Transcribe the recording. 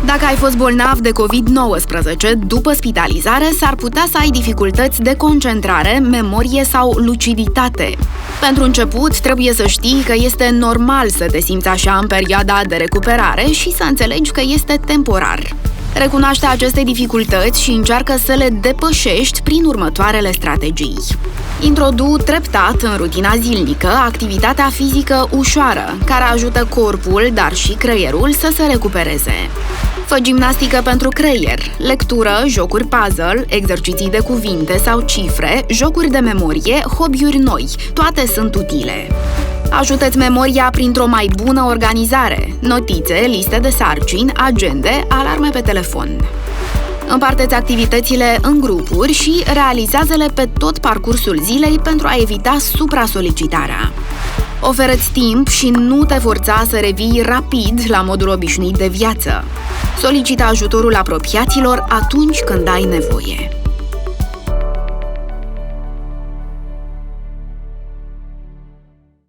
Dacă ai fost bolnav de COVID-19, după spitalizare s-ar putea să ai dificultăți de concentrare, memorie sau luciditate. Pentru început, trebuie să știi că este normal să te simți așa în perioada de recuperare și să înțelegi că este temporar. Recunoaște aceste dificultăți și încearcă să le depășești prin următoarele strategii. Introdu treptat în rutina zilnică activitatea fizică ușoară, care ajută corpul, dar și creierul să se recupereze. Fă gimnastică pentru creier, lectură, jocuri puzzle, exerciții de cuvinte sau cifre, jocuri de memorie, hobby-uri noi, toate sunt utile. Ajută-ți memoria printr-o mai bună organizare, notițe, liste de sarcini, agende, alarme pe telefon. Împarte-ți activitățile în grupuri și realizează-le pe tot parcursul zilei pentru a evita supra-solicitarea. Oferă-ți timp și nu te forța să revii rapid la modul obișnuit de viață. Solicită ajutorul apropiaților atunci când ai nevoie.